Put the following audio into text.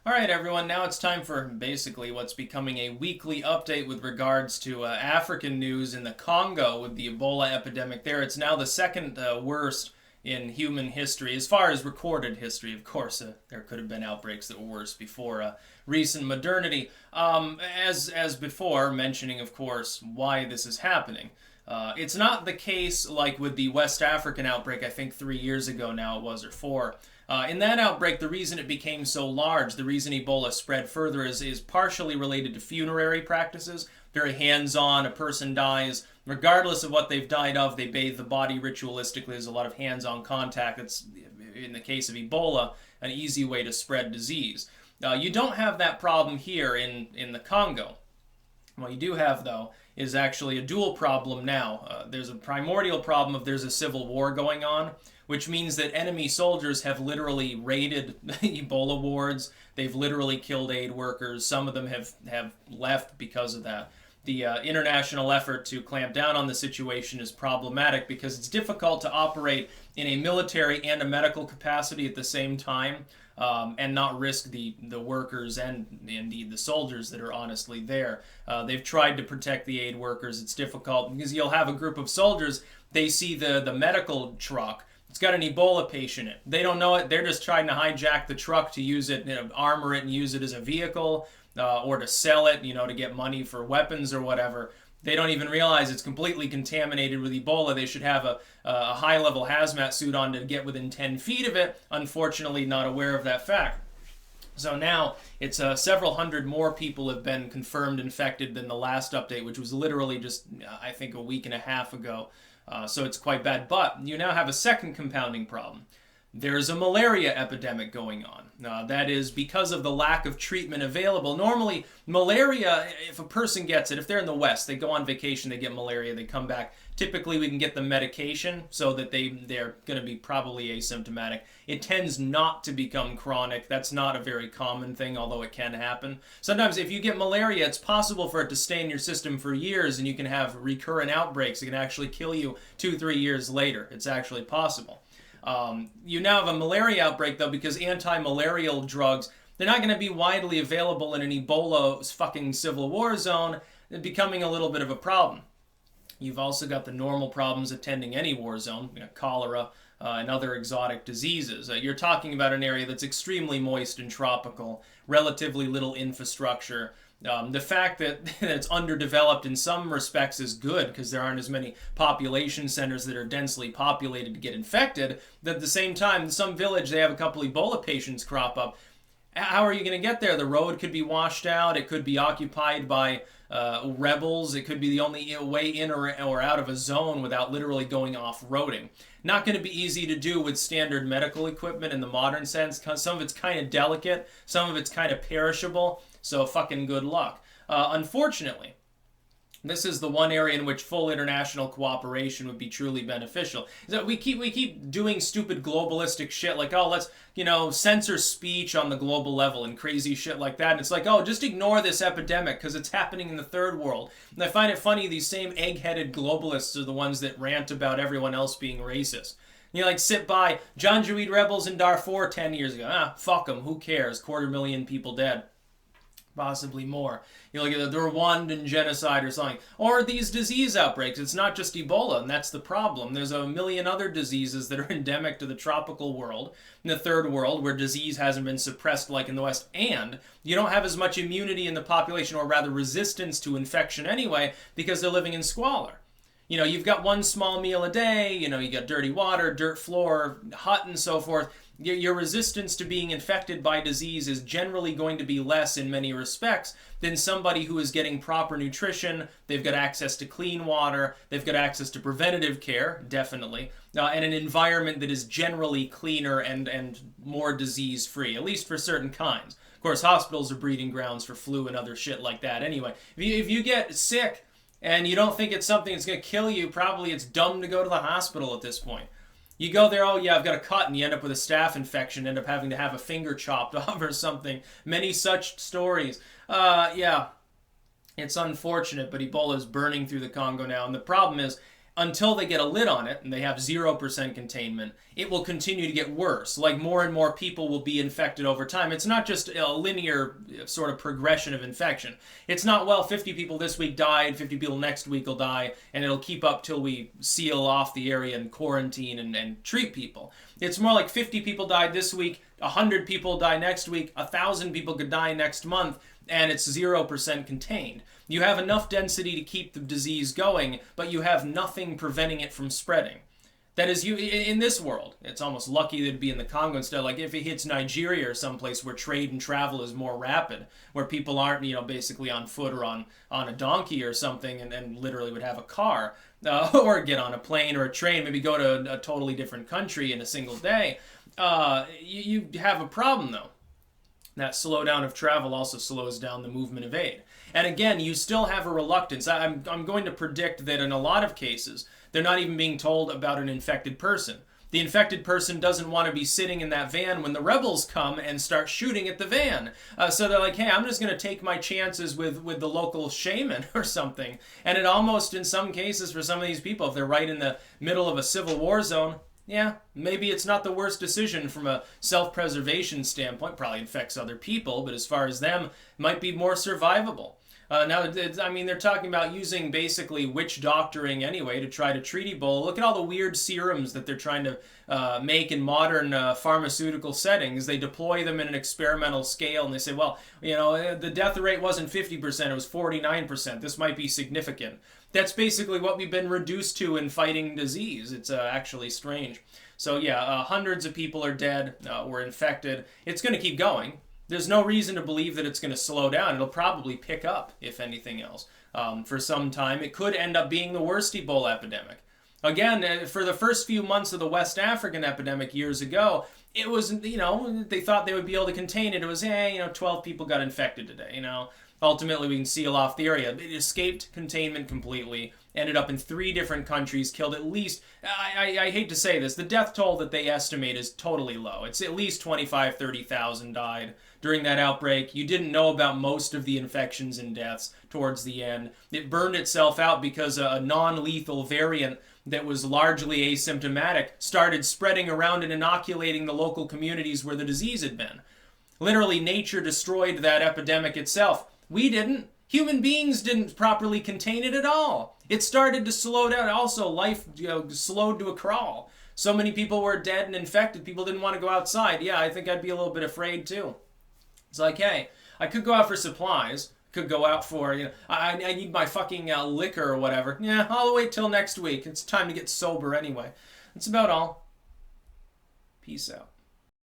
All right, everyone, now it's time for basically what's becoming a weekly update with regards to African news in the Congo with the Ebola epidemic there. It's now the second worst in human history, as far as recorded history. Of course, there could have been outbreaks that were worse before recent modernity. As before, mentioning, of course, why this is happening. It's not the case like with the West African outbreak, I think 3 years ago now it was, or 4. In that outbreak, the reason it became so large, the reason Ebola spread further is partially related to funerary practices. Very hands-on, a person dies, regardless of what they've died of, they bathe the body ritualistically. There's a lot of hands-on contact. That's, in the case of Ebola, an easy way to spread disease. You don't have that problem here in the Congo. What you do have, though, is actually a dual problem now. There's a primordial problem of there's a civil war going on, which means that enemy soldiers have literally raided Ebola wards. They've literally killed aid workers. Some of them have left because of that. The international effort to clamp down on the situation is problematic because it's difficult to operate in a military and a medical capacity at the same time. And not risk the workers and indeed the soldiers that are honestly there. They've tried to protect the aid workers. It's difficult because you'll have a group of soldiers, they see the medical truck, it's got an Ebola patient in it. They don't know it, they're just trying to hijack the truck to use it, armor it and use it as a vehicle, or to sell it, to get money for weapons or whatever. They don't even realize it's completely contaminated with Ebola. They should have a high-level hazmat suit on to get within 10 feet of it. Unfortunately, not aware of that fact. So now it's several hundred more people have been confirmed infected than the last update, which was literally just, I think, a week and a half ago. So it's quite bad. But you now have a second compounding problem. There's a malaria epidemic going on. That is because of the lack of treatment available. Normally, malaria, if a person gets it, if they're in the West, they go on vacation, they get malaria, they come back. Typically, we can get them medication so that they're going to be probably asymptomatic. It tends not to become chronic. That's not a very common thing, although it can happen. Sometimes if you get malaria, it's possible for it to stay in your system for years and you can have recurrent outbreaks. It can actually kill you 2-3 years later. It's actually possible. You now have a malaria outbreak, though, because anti-malarial drugs, they're not going to be widely available in an Ebola fucking civil war zone. It's becoming a little bit of a problem. You've also got the normal problems attending any war zone, cholera and other exotic diseases. You're talking about an area that's extremely moist and tropical, relatively little infrastructure. The fact that it's underdeveloped in some respects is good because there aren't as many population centers that are densely populated to get infected. But at the same time, in some village, they have a couple Ebola patients crop up. How are you going to get there? The road could be washed out. It could be occupied by rebels. It could be the only way in or out of a zone without literally going off-roading. Not going to be easy to do with standard medical equipment in the modern sense. Some of it's kind of delicate. Some of it's kind of perishable. So fucking good luck. Unfortunately, this is the one area in which full international cooperation would be truly beneficial. So we keep doing stupid globalistic shit like, oh, let's, censor speech on the global level and crazy shit like that. And it's like, oh, just ignore this epidemic because it's happening in the third world. And I find it funny these same egg-headed globalists are the ones that rant about everyone else being racist. Sit by Janjaweed rebels in Darfur 10 years ago. Fuck them. Who cares? 250,000 people dead. Possibly more. You look at the Rwandan genocide or something. Or these disease outbreaks. It's not just Ebola, and that's the problem. There's a million other diseases that are endemic to the tropical world, in the third world, where disease hasn't been suppressed like in the West, and you don't have as much immunity in the population, or rather resistance to infection anyway, because they're living in squalor. You've got one small meal a day, you got dirty water, dirt floor, hut, and so forth. Your resistance to being infected by disease is generally going to be less in many respects than somebody who is getting proper nutrition. They've got access to clean water. They've got access to preventative care, definitely, and an environment that is generally cleaner and more disease-free, at least for certain kinds. Of course, hospitals are breeding grounds for flu and other shit like that anyway. If you get sick and you don't think it's something that's going to kill you, probably it's dumb to go to the hospital at this point. You go there, oh yeah, I've got a cut, and you end up with a staph infection, end up having to have a finger chopped off or something. Many such stories. Yeah, it's unfortunate, but Ebola is burning through the Congo now, and the problem is, until they get a lid on it and they have 0% containment, it will continue to get worse. Like more and more people will be infected over time. It's not just a linear sort of progression of infection. It's not, well, 50 people this week died, 50 people next week will die, and it'll keep up till we seal off the area and quarantine and treat people. It's more like 50 people died this week, 100 people die next week, 1,000 people could die next month, and it's 0% contained. You have enough density to keep the disease going, but you have nothing preventing it from spreading. That is, you in this world, it's almost lucky that it'd be in the Congo instead. Like if it hits Nigeria or someplace where trade and travel is more rapid, where people aren't, basically on foot or on a donkey or something, and literally would have a car, or get on a plane or a train, maybe go to a totally different country in a single day. You have a problem though. That slowdown of travel also slows down the movement of aid. And again, you still have a reluctance. I'm going to predict that in a lot of cases, they're not even being told about an infected person. The infected person doesn't want to be sitting in that van when the rebels come and start shooting at the van. So they're like, hey, I'm just going to take my chances with the local shaman or something. And it almost, in some cases, for some of these people, if they're right in the middle of a civil war zone, yeah, maybe it's not the worst decision from a self-preservation standpoint. Probably infects other people, but as far as them, might be more survivable. Now, they're talking about using basically witch doctoring anyway to try to treat Ebola. Look at all the weird serums that they're trying to make in modern pharmaceutical settings. They deploy them in an experimental scale, and they say, well, the death rate wasn't 50%, it was 49%. This might be significant. That's basically what we've been reduced to in fighting disease. It's actually strange. So yeah, hundreds of people are dead, were infected. It's going to keep going. There's no reason to believe that it's going to slow down. It'll probably pick up, if anything else. For some time, it could end up being the worst Ebola epidemic. Again, for the first few months of the West African epidemic years ago, it was, they thought they would be able to contain it. It was, 12 people got infected today, Ultimately, we can seal off the area. It escaped containment completely, ended up in 3 different countries, killed at least, I hate to say this, the death toll that they estimate is totally low. It's at least 25,000, 30,000 died during that outbreak. You didn't know about most of the infections and deaths towards the end. It burned itself out because a non-lethal variant that was largely asymptomatic started spreading around and inoculating the local communities where the disease had been. Literally, nature destroyed that epidemic itself. We didn't. Human beings didn't properly contain it at all. It started to slow down. Also, life slowed to a crawl. So many people were dead and infected. People didn't want to go outside. Yeah, I think I'd be a little bit afraid too. It's like, hey, I could go out for supplies. Could go out for, I need my fucking liquor or whatever. Yeah, I'll wait till next week. It's time to get sober anyway. That's about all. Peace out.